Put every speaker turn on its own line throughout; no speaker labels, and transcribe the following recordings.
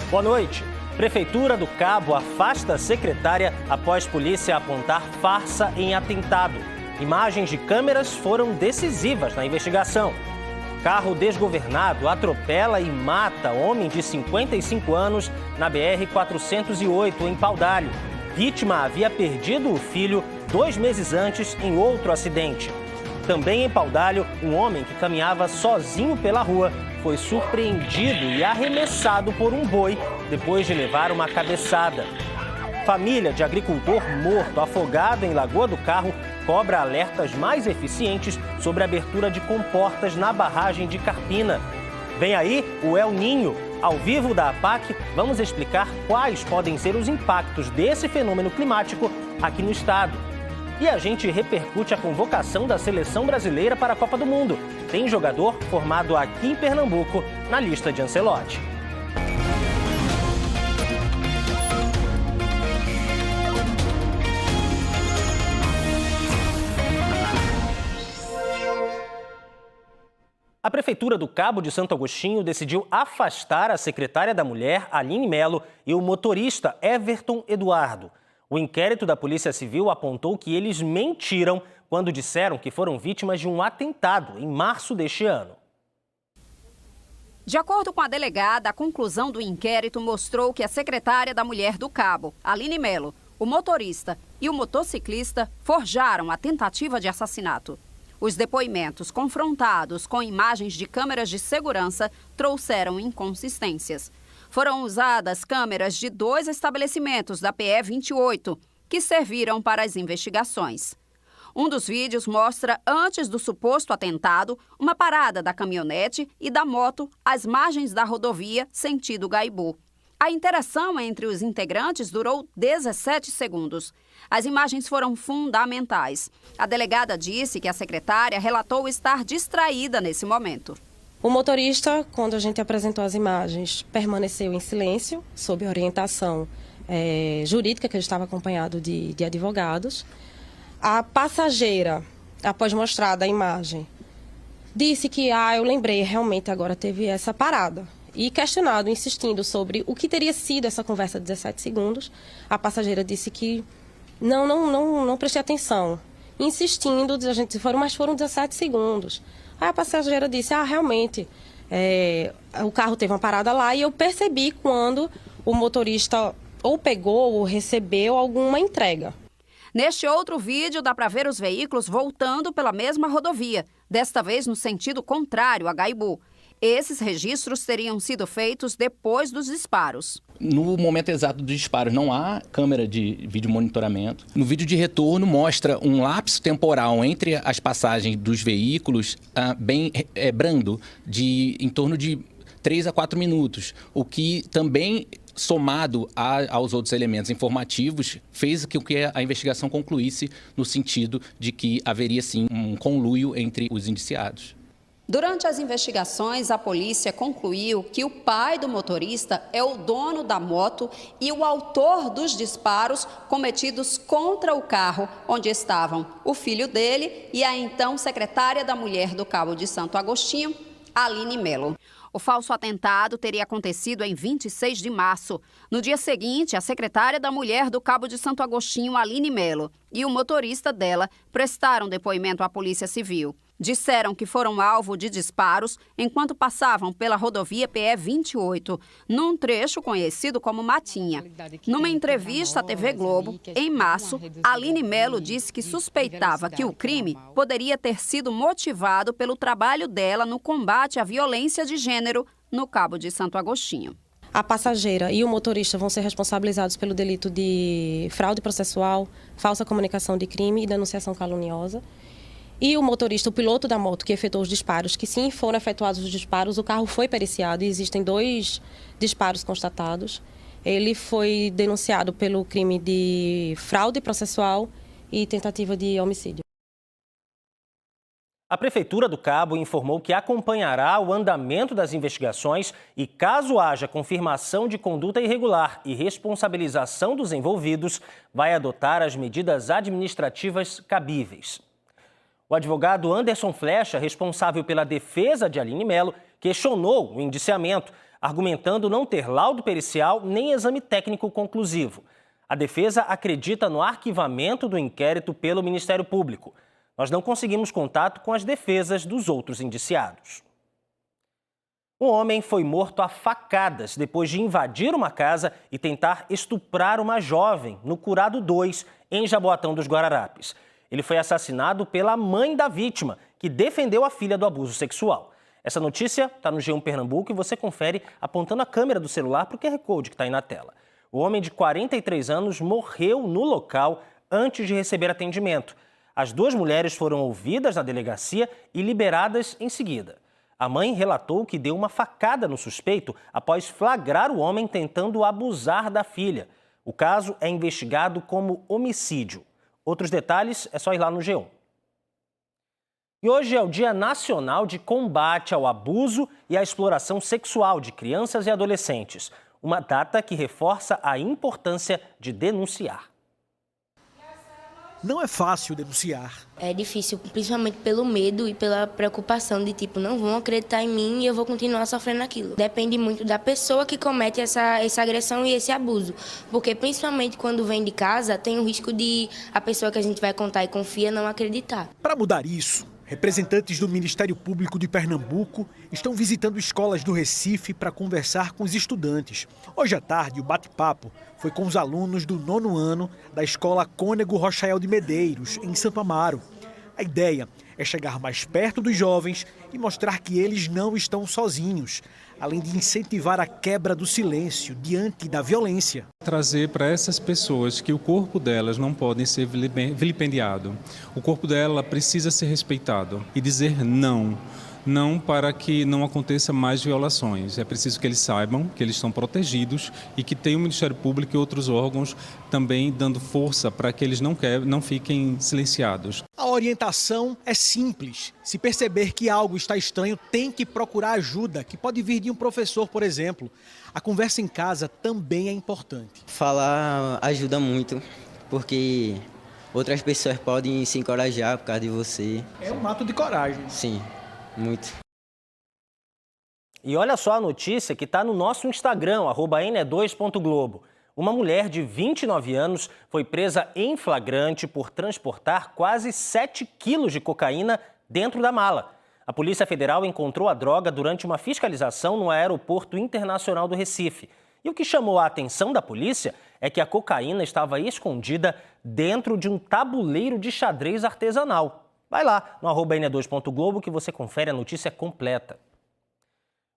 Boa noite. Prefeitura do Cabo afasta a secretária após polícia apontar farsa em atentado. Imagens de câmeras foram decisivas na investigação. Carro desgovernado atropela e mata homem de 55 anos na BR-408, em Paudalho. Vítima havia perdido o filho 2 meses antes em outro acidente. Também em Paudalho, um homem que caminhava sozinho pela rua foi surpreendido e arremessado por um boi depois de levar uma cabeçada. Família de agricultor morto afogado em Lagoa do Carro cobra alertas mais eficientes sobre a abertura de comportas na barragem de Carpina. Vem aí o El Ninho. Ao vivo da APAC, vamos explicar quais podem ser os impactos desse fenômeno climático aqui no estado. E a gente repercute a convocação da seleção brasileira para a Copa do Mundo. Tem jogador formado aqui em Pernambuco na lista de Ancelotti. A Prefeitura do Cabo de Santo Agostinho decidiu afastar a secretária da Mulher, Aline Melo, e o motorista Everton Eduardo. O inquérito da Polícia Civil apontou que eles mentiram quando disseram que foram vítimas de um atentado em março deste ano.
De acordo com a delegada, a conclusão do inquérito mostrou que a secretária da Mulher do Cabo, Aline Melo, o motorista e o motociclista forjaram a tentativa de assassinato. Os depoimentos confrontados com imagens de câmeras de segurança trouxeram inconsistências. Foram usadas câmeras de 2 estabelecimentos da PE 28, que serviram para as investigações. Um dos vídeos mostra, antes do suposto atentado, uma parada da caminhonete e da moto às margens da rodovia sentido Gaibu. A interação entre os integrantes durou 17 segundos. As imagens foram fundamentais. A delegada disse que a secretária relatou estar distraída nesse momento.
O motorista, quando a gente apresentou as imagens, permaneceu em silêncio, sob orientação jurídica, que ele estava acompanhado de advogados. A passageira, após mostrada a imagem, disse que, eu lembrei, realmente agora teve essa parada. E questionado, insistindo sobre o que teria sido essa conversa de 17 segundos, a passageira disse que não prestei atenção. Insistindo, a gente foram 17 segundos. Aí a passageira disse, realmente, o carro teve uma parada lá e eu percebi quando o motorista ou pegou ou recebeu alguma entrega.
Neste outro vídeo, dá para ver os veículos voltando pela mesma rodovia, desta vez no sentido contrário a Gaibu. Esses registros teriam sido feitos depois dos disparos.
No momento exato dos disparos não há câmera de vídeo monitoramento. No vídeo de retorno mostra um lapso temporal entre as passagens dos veículos bem brando, em torno de 3 a 4 minutos, o que também, somado aos outros elementos informativos, fez com que a investigação concluísse no sentido de que haveria sim um conluio entre os indiciados.
Durante as investigações, a polícia concluiu que o pai do motorista é o dono da moto e o autor dos disparos cometidos contra o carro onde estavam o filho dele e a então secretária da Mulher do Cabo de Santo Agostinho, Aline Melo. O falso atentado teria acontecido em 26 de março. No dia seguinte, a secretária da Mulher do Cabo de Santo Agostinho, Aline Melo, e o motorista dela prestaram depoimento à Polícia Civil. Disseram que foram alvo de disparos enquanto passavam pela rodovia PE 28, num trecho conhecido como Matinha. Numa entrevista à TV Globo, em março, Aline Melo disse que suspeitava que o crime poderia ter sido motivado pelo trabalho dela no combate à violência de gênero no Cabo de Santo Agostinho.
A passageira e o motorista vão ser responsabilizados pelo delito de fraude processual, falsa comunicação de crime e denunciação caluniosa. E o motorista, o piloto da moto que efetuou os disparos, que sim foram efetuados os disparos, o carro foi periciado e existem 2 disparos constatados. Ele foi denunciado pelo crime de fraude processual e tentativa de homicídio.
A Prefeitura do Cabo informou que acompanhará o andamento das investigações e, caso haja confirmação de conduta irregular e responsabilização dos envolvidos, vai adotar as medidas administrativas cabíveis. O advogado Anderson Flecha, responsável pela defesa de Aline Melo, questionou o indiciamento. argumentando não ter laudo pericial nem exame técnico conclusivo. A defesa acredita no arquivamento do inquérito pelo Ministério Público. Nós não conseguimos contato com as defesas dos outros indiciados. Um homem foi morto a facadas depois de invadir uma casa e tentar estuprar uma jovem no Curado 2, em Jaboatão dos Guararapes. Ele foi assassinado pela mãe da vítima, que defendeu a filha do abuso sexual. Essa notícia está no G1 Pernambuco e você confere apontando a câmera do celular para o QR Code que está aí na tela. O homem de 43 anos morreu no local antes de receber atendimento. As duas mulheres foram ouvidas na delegacia e liberadas em seguida. A mãe relatou que deu uma facada no suspeito após flagrar o homem tentando abusar da filha. O caso é investigado como homicídio. Outros detalhes é só ir lá no G1. E hoje é o Dia Nacional de Combate ao Abuso e à Exploração Sexual de Crianças e Adolescentes. Uma data que reforça a importância de denunciar.
Não é fácil denunciar.
É difícil, principalmente pelo medo e pela preocupação de não vão acreditar em mim e eu vou continuar sofrendo aquilo. Depende muito da pessoa que comete essa agressão e esse abuso. Porque principalmente quando vem de casa, tem o risco de a pessoa que a gente vai contar e confia não acreditar.
Para mudar isso, representantes do Ministério Público de Pernambuco estão visitando escolas do Recife para conversar com os estudantes. Hoje à tarde, o bate-papo foi com os alunos do 9º ano da Escola Cônego Rochael de Medeiros, em Santo Amaro. A ideia é chegar mais perto dos jovens e mostrar que eles não estão sozinhos, além de incentivar a quebra do silêncio diante da violência.
Trazer para essas pessoas que o corpo delas não pode ser vilipendiado. O corpo dela precisa ser respeitado e dizer não. Não para que não aconteça mais violações. É preciso que eles saibam que eles estão protegidos e que tem o Ministério Público e outros órgãos também dando força para que eles não fiquem silenciados.
A orientação é simples. Se perceber que algo está estranho, tem que procurar ajuda, que pode vir de um professor, por exemplo. A conversa em casa também é importante.
Falar ajuda muito, porque outras pessoas podem se encorajar por causa de você.
É um ato de coragem.
Sim. Muito.
E olha só a notícia que está no nosso Instagram, @ne2.globo. Uma mulher de 29 anos foi presa em flagrante por transportar quase 7 quilos de cocaína dentro da mala. A Polícia Federal encontrou a droga durante uma fiscalização no Aeroporto Internacional do Recife. E o que chamou a atenção da polícia é que a cocaína estava escondida dentro de um tabuleiro de xadrez artesanal. Vai lá no @ne2.globo que você confere a notícia completa.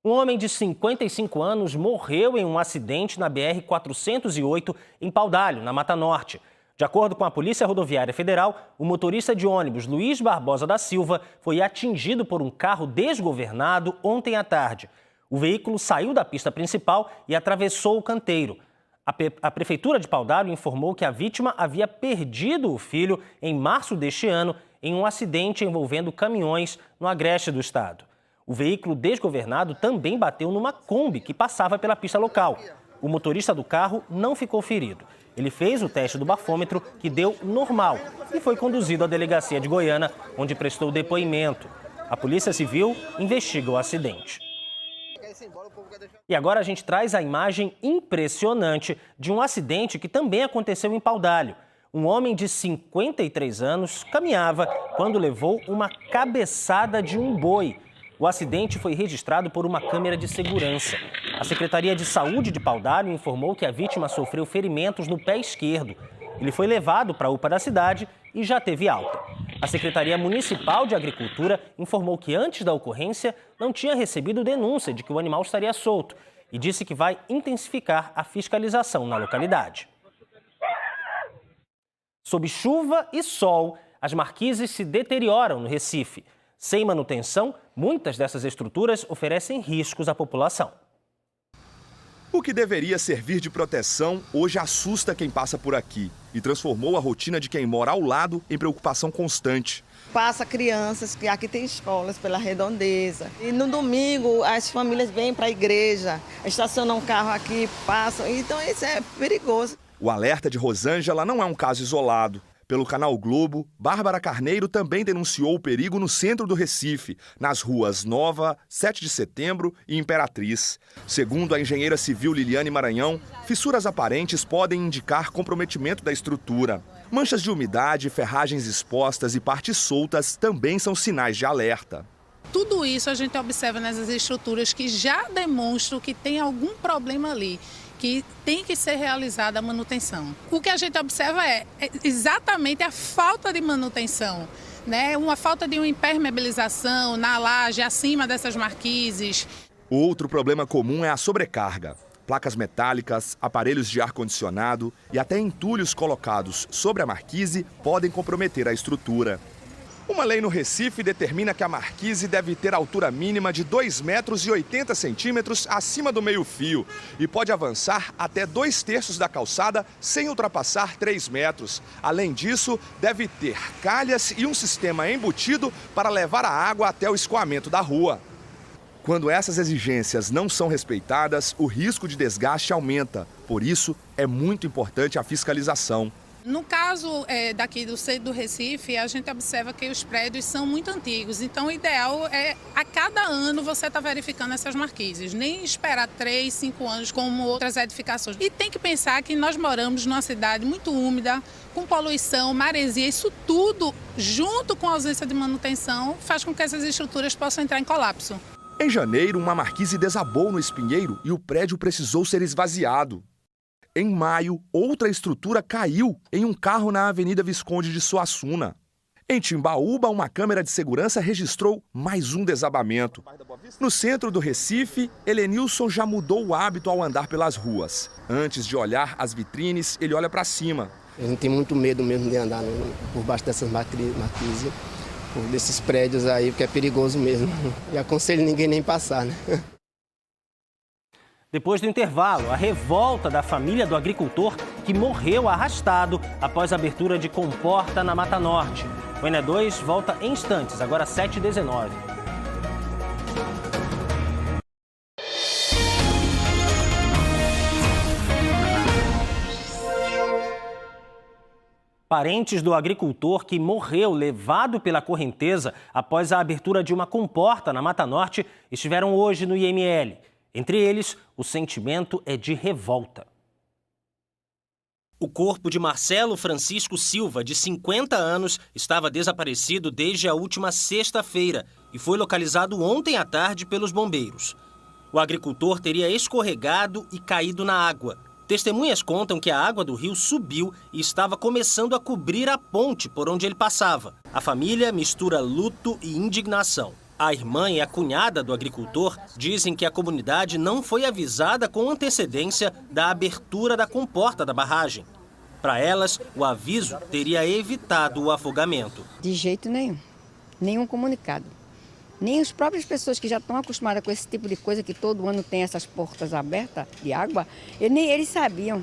Um homem de 55 anos morreu em um acidente na BR-408 em Paudalho, na Mata Norte. De acordo com a Polícia Rodoviária Federal, o motorista de ônibus Luiz Barbosa da Silva foi atingido por um carro desgovernado ontem à tarde. O veículo saiu da pista principal e atravessou o canteiro. A Prefeitura de Paudalho informou que a vítima havia perdido o filho em março deste ano em um acidente envolvendo caminhões no agreste do estado. O veículo desgovernado também bateu numa Kombi que passava pela pista local. O motorista do carro não ficou ferido. Ele fez o teste do bafômetro, que deu normal, e foi conduzido à delegacia de Goiânia, onde prestou depoimento. A Polícia Civil investiga o acidente. E agora a gente traz a imagem impressionante de um acidente que também aconteceu em Paudalho. Um homem de 53 anos caminhava quando levou uma cabeçada de um boi. O acidente foi registrado por uma câmera de segurança. A Secretaria de Saúde de Paudalho informou que a vítima sofreu ferimentos no pé esquerdo. Ele foi levado para a UPA da cidade e já teve alta. A Secretaria Municipal de Agricultura informou que antes da ocorrência não tinha recebido denúncia de que o animal estaria solto e disse que vai intensificar a fiscalização na localidade. Sob chuva e sol, as marquises se deterioram no Recife. Sem manutenção, muitas dessas estruturas oferecem riscos à população.
O que deveria servir de proteção hoje assusta quem passa por aqui e transformou a rotina de quem mora ao lado em preocupação constante.
Passa crianças, que aqui tem escolas pela redondeza. E no domingo as famílias vêm para a igreja, estacionam um carro aqui, passam, então isso é perigoso.
O alerta de Rosângela não é um caso isolado. Pelo Canal Globo, Bárbara Carneiro também denunciou o perigo no centro do Recife, nas ruas Nova, 7 de Setembro e Imperatriz. Segundo a engenheira civil Liliane Maranhão, fissuras aparentes podem indicar comprometimento da estrutura. Manchas de umidade, ferragens expostas e partes soltas também são sinais de alerta.
Tudo isso a gente observa nessas estruturas que já demonstram que tem algum problema ali, que tem que ser realizada a manutenção. O que a gente observa é exatamente a falta de manutenção, né? Uma falta de uma impermeabilização na laje, acima dessas marquises.
Outro problema comum é a sobrecarga. Placas metálicas, aparelhos de ar-condicionado e até entulhos colocados sobre a marquise podem comprometer a estrutura. Uma lei no Recife determina que a marquise deve ter altura mínima de 2,80 metros acima do meio-fio e pode avançar até 2/3 da calçada sem ultrapassar 3 metros. Além disso, deve ter calhas e um sistema embutido para levar a água até o escoamento da rua. Quando essas exigências não são respeitadas, o risco de desgaste aumenta. Por isso, é muito importante a fiscalização.
No caso daqui do centro do Recife, a gente observa que os prédios são muito antigos. Então, o ideal é, a cada ano, você estar verificando essas marquises. Nem esperar 3, 5 anos como outras edificações. E tem que pensar que nós moramos numa cidade muito úmida, com poluição, maresia. Isso tudo, junto com a ausência de manutenção, faz com que essas estruturas possam entrar em colapso.
Em janeiro, uma marquise desabou no Espinheiro e o prédio precisou ser esvaziado. Em maio, outra estrutura caiu em um carro na Avenida Visconde de Suassuna. Em Timbaúba, uma câmera de segurança registrou mais um desabamento. No centro do Recife, Helenilson já mudou o hábito ao andar pelas ruas. Antes de olhar as vitrines, ele olha para cima.
A gente tem muito medo mesmo de andar por baixo dessas marquises, desses prédios aí, porque é perigoso mesmo. E aconselho ninguém nem passar, né?
Depois do intervalo, a revolta da família do agricultor que morreu arrastado após a abertura de comporta na Mata Norte. O ENE2 volta em instantes, agora 7h19. Parentes do agricultor que morreu levado pela correnteza após a abertura de uma comporta na Mata Norte estiveram hoje no IML. Entre eles, o sentimento é de revolta. O corpo de Marcelo Francisco Silva, de 50 anos, estava desaparecido desde a última sexta-feira e foi localizado ontem à tarde pelos bombeiros. O agricultor teria escorregado e caído na água. Testemunhas contam que a água do rio subiu e estava começando a cobrir a ponte por onde ele passava. A família mistura luto e indignação. A irmã e a cunhada do agricultor dizem que a comunidade não foi avisada com antecedência da abertura da comporta da barragem. Para elas, o aviso teria evitado o afogamento.
De jeito nenhum. Nenhum comunicado. Nem as próprias pessoas que já estão acostumadas com esse tipo de coisa, que todo ano tem essas portas abertas de água, nem eles sabiam.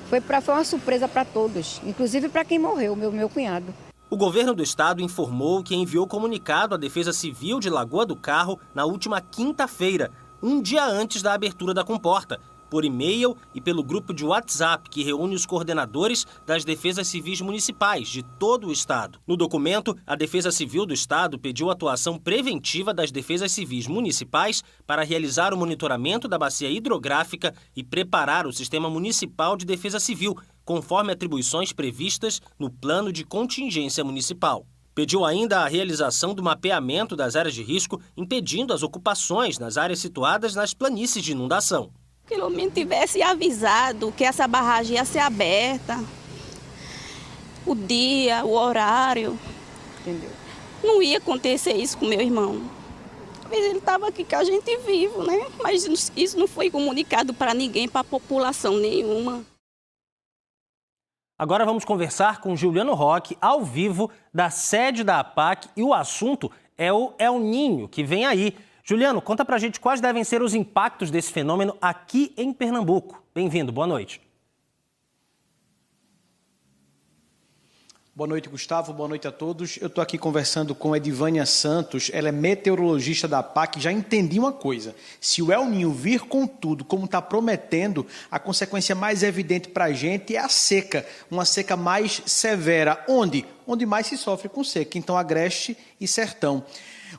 Foi uma surpresa para todos, inclusive para quem morreu, meu cunhado.
O governo do estado informou que enviou comunicado à Defesa Civil de Lagoa do Carro na última quinta-feira, um dia antes da abertura da comporta, por e-mail e pelo grupo de WhatsApp que reúne os coordenadores das Defesas Civis Municipais de todo o estado. No documento, a Defesa Civil do estado pediu a atuação preventiva das Defesas Civis Municipais para realizar o monitoramento da bacia hidrográfica e preparar o Sistema Municipal de Defesa Civil, conforme atribuições previstas no Plano de Contingência Municipal. Pediu ainda a realização do mapeamento das áreas de risco, impedindo as ocupações nas áreas situadas nas planícies de inundação.
Que pelo menos tivesse avisado que essa barragem ia ser aberta, o dia, o horário. Entendeu? Não ia acontecer isso com meu irmão. Talvez ele estava aqui com a gente vivo, né? Mas isso não foi comunicado para ninguém, para a população nenhuma.
Agora vamos conversar com Juliano Roque, ao vivo, da sede da APAC, e o assunto é o El Niño, que vem aí. Juliano, conta pra gente quais devem ser os impactos desse fenômeno aqui em Pernambuco. Bem-vindo, boa noite.
Boa noite, Gustavo. Boa noite a todos. Eu estou aqui conversando com Edivânia Santos. Ela é meteorologista da APAC. Já entendi uma coisa. Se o El Niño vir com tudo, como está prometendo, a consequência mais evidente para a gente é a seca. Uma seca mais severa. Onde? Onde mais se sofre com seca. Então, Agreste e Sertão.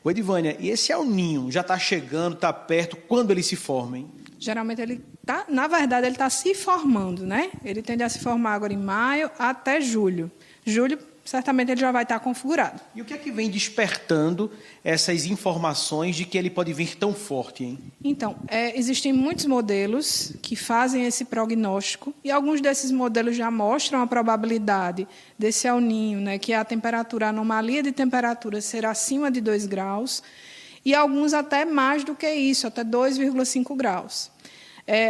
Ô, Edivânia, e esse El Niño já está chegando, está perto? Quando ele se forma, hein?
Geralmente ele está, na verdade, ele está se formando, né? Ele tende a se formar agora em maio até julho. Julho, certamente, ele já vai estar configurado.
E o que é que vem despertando essas informações de que ele pode vir tão forte, hein?
Então, existem muitos modelos que fazem esse prognóstico e alguns desses modelos já mostram a probabilidade desse El Niño, né, que é a temperatura, a anomalia de temperatura ser acima de 2 graus e alguns até mais do que isso, até 2,5 graus.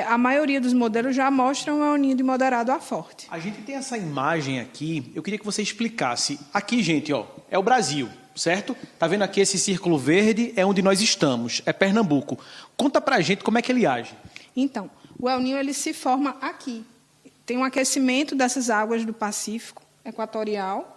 A maioria dos modelos já mostram um El Niño de moderado a forte.
A gente tem essa imagem aqui, eu queria que você explicasse. Aqui, gente, ó, é o Brasil, certo? Tá vendo aqui esse círculo verde? É onde nós estamos, é Pernambuco. Conta pra gente como é que ele age.
Então, o El Niño ele se forma aqui. Tem um aquecimento dessas águas do Pacífico equatorial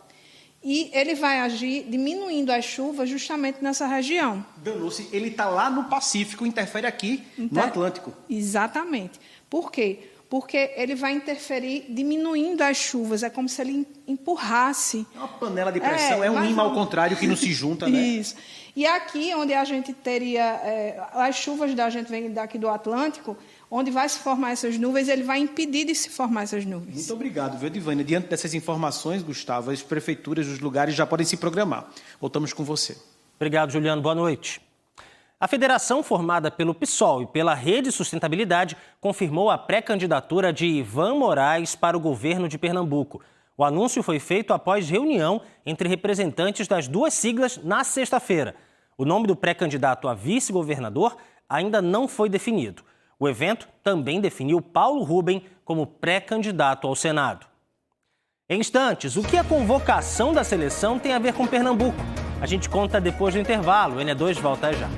e ele vai agir diminuindo as chuvas justamente nessa região.
Danou-se, ele está lá no Pacífico, interfere aqui no Atlântico.
Exatamente. Por quê? Porque ele vai interferir diminuindo as chuvas, é como se ele empurrasse.
É uma panela de pressão, é um imã ao contrário que não se junta, né?
Isso. E aqui, onde a gente teria, as chuvas da gente vêm daqui do Atlântico, onde vai se formar essas nuvens, ele vai impedir de se formar essas nuvens.
Muito obrigado, viu, Edivânia? Diante dessas informações, Gustavo, as prefeituras dos lugares já podem se programar. Voltamos com você.
Obrigado, Juliano. Boa noite. A federação formada pelo PSOL e pela Rede Sustentabilidade confirmou a pré-candidatura de Ivan Moraes para o governo de Pernambuco. O anúncio foi feito após reunião entre representantes das duas siglas na sexta-feira. O nome do pré-candidato a vice-governador ainda não foi definido. O evento também definiu Paulo Rubem como pré-candidato ao Senado. Em instantes, o que a convocação da seleção tem a ver com Pernambuco? A gente conta depois do intervalo. O NE2 volta já.